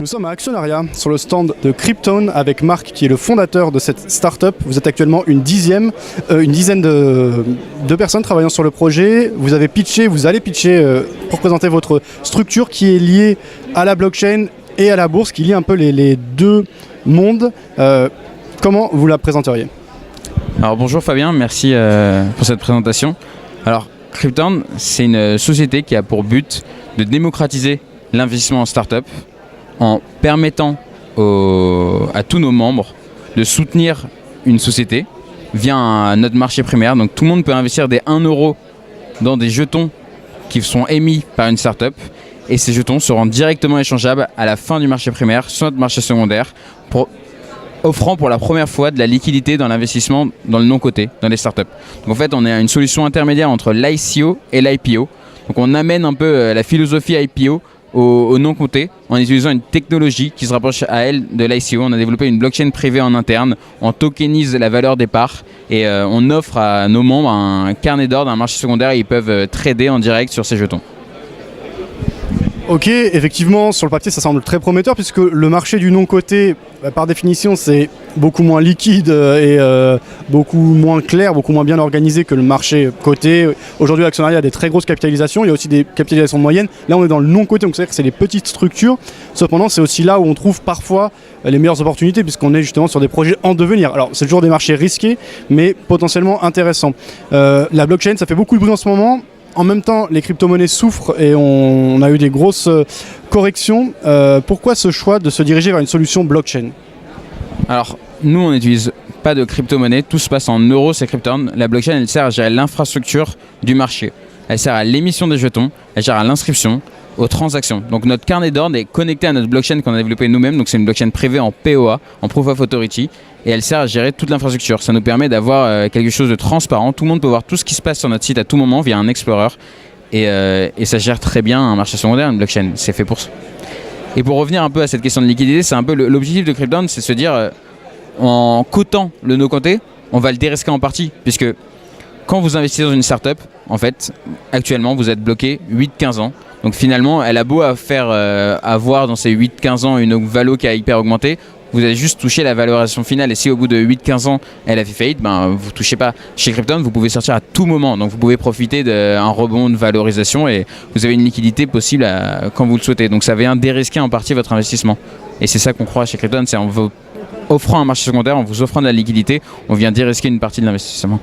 Nous sommes à Actionnariat, sur le stand de Cryptone avec Marc qui est le fondateur de cette start-up. Vous êtes actuellement une dizaine de personnes travaillant sur le projet. Vous allez pitcher pour présenter votre structure qui est liée à la blockchain et à la bourse, qui lie un peu les deux mondes. Comment vous la présenteriez ? Alors bonjour Fabien, merci pour cette présentation. Alors Cryptone, c'est une société qui a pour but de démocratiser l'investissement en start-up en permettant à tous nos membres de soutenir une société via notre marché primaire. Donc tout le monde peut investir des 1 euro dans des jetons qui sont émis par une start-up et ces jetons seront directement échangeables à la fin du marché primaire sur notre marché secondaire, offrant pour la première fois de la liquidité dans l'investissement dans le non-coté, dans les startups. Donc en fait, on est une solution intermédiaire entre l'ICO et l'IPO. Donc on amène un peu la philosophie IPO au non-coté en utilisant une technologie qui se rapproche à elle de l'ICO. On a développé une blockchain privée en interne, on tokenise la valeur des parts et on offre à nos membres un carnet d'ordre, un marché secondaire et ils peuvent trader en direct sur ces jetons. Ok, effectivement, sur le papier, ça semble très prometteur puisque le marché du non-coté, par définition, c'est beaucoup moins liquide et beaucoup moins clair, beaucoup moins bien organisé que le marché coté. Aujourd'hui, l'actionnariat a des très grosses capitalisations, il y a aussi des capitalisations moyennes. Là, on est dans le non-coté, donc c'est-à-dire que c'est les petites structures. Cependant, c'est aussi là où on trouve parfois les meilleures opportunités puisqu'on est justement sur des projets en devenir. Alors, c'est toujours des marchés risqués, mais potentiellement intéressants. La blockchain, ça fait beaucoup de bruit en ce moment. En même temps, les crypto-monnaies souffrent et on a eu des grosses corrections. Pourquoi ce choix de se diriger vers une solution blockchain ? Alors, nous, on n'utilise pas de crypto-monnaie. Tout se passe en euros, c'est Cryptone. La blockchain, elle sert à gérer l'infrastructure du marché. Elle sert à l'émission des jetons, elle gère à l'inscription, aux transactions. Donc notre carnet d'ordre est connecté à notre blockchain qu'on a développé nous-mêmes. Donc c'est une blockchain privée en POA, en Proof of Authority. Et elle sert à gérer toute l'infrastructure. Ça nous permet d'avoir quelque chose de transparent. Tout le monde peut voir tout ce qui se passe sur notre site à tout moment via un Explorer. Et ça gère très bien un marché secondaire, une blockchain. C'est fait pour ça. Et pour revenir un peu à cette question de liquidité, c'est un peu l'objectif de Cryptone, c'est de se dire en cotant le no-coté, on va le dérisquer en partie. Puisque quand vous investissez dans une startup, en fait, actuellement, vous êtes bloqué 8-15 ans. Donc finalement, elle a beau avoir dans ces 8-15 ans une valo qui a hyper augmenté, vous avez juste touché la valorisation finale. Et si au bout de 8-15 ans, elle a fait faillite, vous ne touchez pas. Chez Cryptone, vous pouvez sortir à tout moment. Donc vous pouvez profiter d'un rebond de valorisation et vous avez une liquidité possible quand vous le souhaitez. Donc ça vient dérisquer en partie votre investissement. Et c'est ça qu'on croit chez Cryptone, c'est en vous offrant un marché secondaire, en vous offrant de la liquidité, on vient dérisquer une partie de l'investissement.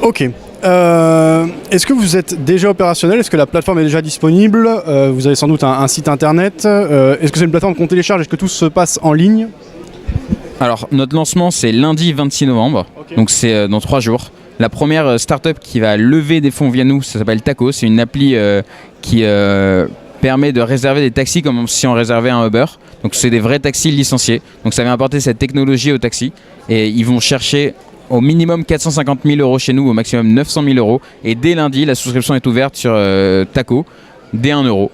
Ok. Est-ce que vous êtes déjà opérationnel ? Est-ce que la plateforme est déjà disponible ? Vous avez sans doute un site internet. Est-ce que c'est une plateforme qu'on télécharge ? Est-ce que tout se passe en ligne ? Alors, notre lancement, c'est lundi 26 novembre. Okay. Donc, c'est dans 3 jours. La première startup qui va lever des fonds via nous, ça s'appelle Taco. C'est une appli qui permet de réserver des taxis comme si on réservait un Uber. Donc, c'est des vrais taxis licenciés. Donc, ça vient apporter cette technologie aux taxis. Et ils vont chercher au minimum 450 000 euros chez nous, au maximum 900 000 euros. Et dès lundi, la souscription est ouverte sur Taco, dès 1 euro.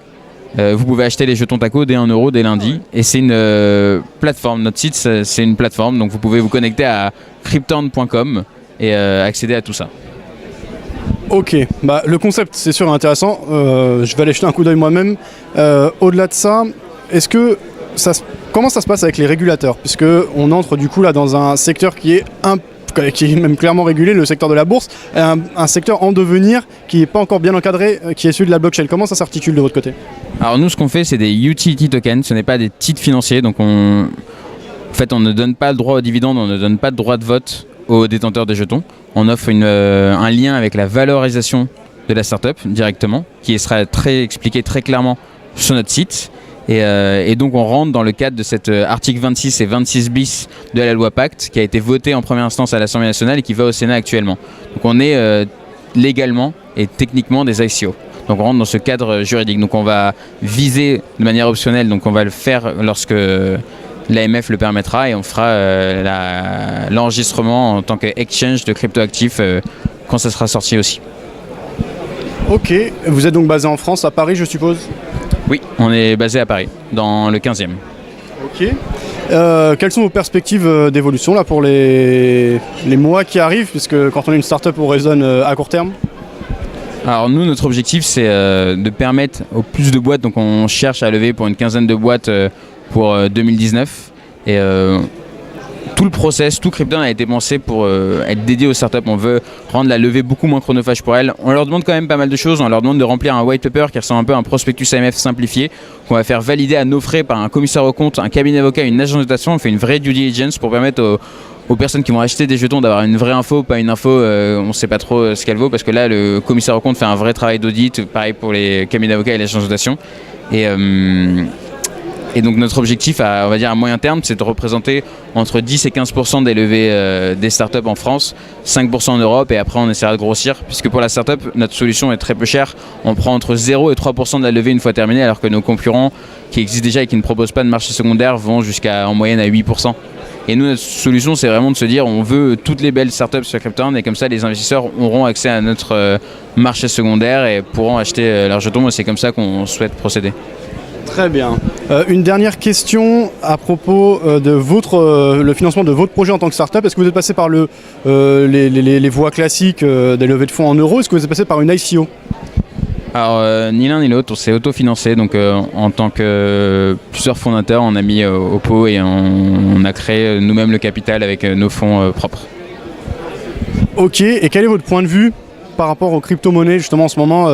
Vous pouvez acheter les jetons Taco dès 1 euro, dès lundi. Et c'est une plateforme. Notre site, c'est une plateforme. Donc vous pouvez vous connecter à cryptone.com et accéder à tout ça. Ok, le concept, c'est sûr, intéressant. Je vais aller jeter un coup d'œil moi-même. Au-delà de ça, comment ça se passe avec les régulateurs ? Puisqu'on entre du coup là dans un secteur qui est même clairement régulé, le secteur de la bourse, un secteur en devenir qui n'est pas encore bien encadré, qui est celui de la blockchain. Comment ça s'articule de votre côté ? Alors nous, ce qu'on fait, c'est des utility tokens, ce n'est pas des titres financiers. Donc en fait, on ne donne pas le droit aux dividendes, on ne donne pas de droit de vote aux détenteurs des jetons. On offre un lien avec la valorisation de la startup directement, qui sera expliqué très clairement sur notre site. Et donc on rentre dans le cadre de cet article 26 et 26 bis de la loi Pacte qui a été voté en première instance à l'Assemblée nationale et qui va au Sénat actuellement. Donc on est légalement et techniquement des ICO. Donc on rentre dans ce cadre juridique. Donc on va viser de manière optionnelle, donc on va le faire lorsque l'AMF le permettra et on fera l'enregistrement en tant qu'exchange de cryptoactifs quand ça sera sorti aussi. Ok, vous êtes donc basé en France, à Paris je suppose ? Oui, on est basé à Paris, dans le 15e. Ok. Quelles sont vos perspectives d'évolution là, pour les mois qui arrivent, puisque quand on est une start-up, on raisonne à court terme ? Alors nous, notre objectif, c'est de permettre au plus de boîtes, donc on cherche à lever pour une quinzaine de boîtes pour 2019. Et tout le process, tout Krypton a été pensé pour être dédié aux startups. On veut rendre la levée beaucoup moins chronophage pour elles. On leur demande quand même pas mal de choses. On leur demande de remplir un white paper qui ressemble un peu à un prospectus AMF simplifié, qu'on va faire valider à nos frais par un commissaire aux comptes, un cabinet d'avocats, une agence de notation. On fait une vraie due diligence pour permettre aux personnes qui vont acheter des jetons d'avoir une vraie info, pas une info, on ne sait pas trop ce qu'elle vaut, parce que là, le commissaire aux comptes fait un vrai travail d'audit, pareil pour les cabinets d'avocats et les agences de notation. Et donc notre objectif, on va dire à moyen terme, c'est de représenter entre 10 et 15% des levées des startups en France, 5% en Europe, et après on essaiera de grossir, puisque pour la startup, notre solution est très peu chère. On prend entre 0 et 3% de la levée une fois terminée, alors que nos concurrents qui existent déjà et qui ne proposent pas de marché secondaire vont jusqu'à en moyenne à 8%. Et nous, notre solution, c'est vraiment de se dire on veut toutes les belles startups sur Krypton, et comme ça les investisseurs auront accès à notre marché secondaire et pourront acheter leurs jetons, et c'est comme ça qu'on souhaite procéder. Très bien. Une dernière question à propos de le financement de votre projet en tant que startup. Est-ce que vous êtes passé par les voies classiques des levées de fonds en euros? Est-ce que vous êtes passé par une ICO? Alors, ni l'un ni l'autre, on s'est autofinancé. Donc, en tant que plusieurs fondateurs, on a mis au pot et on a créé nous-mêmes le capital avec nos fonds propres. Ok, et quel est votre point de vue par rapport aux crypto-monnaies justement en ce moment?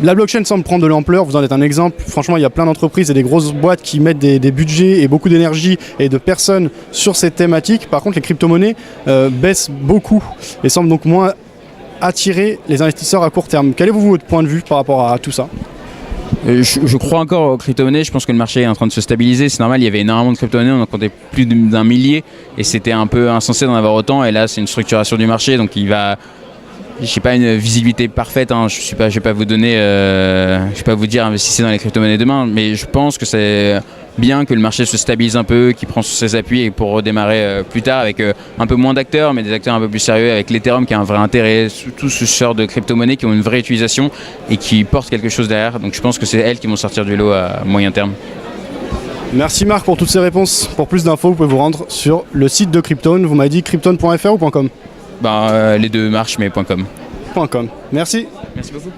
La blockchain semble prendre de l'ampleur, vous en êtes un exemple. Franchement, il y a plein d'entreprises et des grosses boîtes qui mettent des budgets et beaucoup d'énergie et de personnes sur cette thématique. Par contre, les crypto-monnaies baissent beaucoup et semblent donc moins attirer les investisseurs à court terme. Quel est votre point de vue par rapport à tout ça? Je crois encore aux crypto-monnaies, je pense que le marché est en train de se stabiliser, c'est normal, il y avait énormément de crypto-monnaies, on en comptait plus d'un millier et c'était un peu insensé d'en avoir autant, et là c'est une structuration du marché, donc il va... Je n'ai pas une visibilité parfaite, hein. Je vais pas vous donner, je vais pas vous dire investissez dans les crypto-monnaies demain, mais je pense que c'est bien que le marché se stabilise un peu, qu'il prend sur ses appuis et pour redémarrer plus tard avec un peu moins d'acteurs, mais des acteurs un peu plus sérieux, avec l'Ethereum qui a un vrai intérêt, tout ce genre de crypto-monnaies qui ont une vraie utilisation et qui portent quelque chose derrière. Donc je pense que c'est elles qui vont sortir du lot à moyen terme. Merci Marc pour toutes ces réponses. Pour plus d'infos, vous pouvez vous rendre sur le site de Krypton. Vous m'avez dit krypton.fr ou .com? Les deux marchent, mais .com. .com. Merci. Merci beaucoup.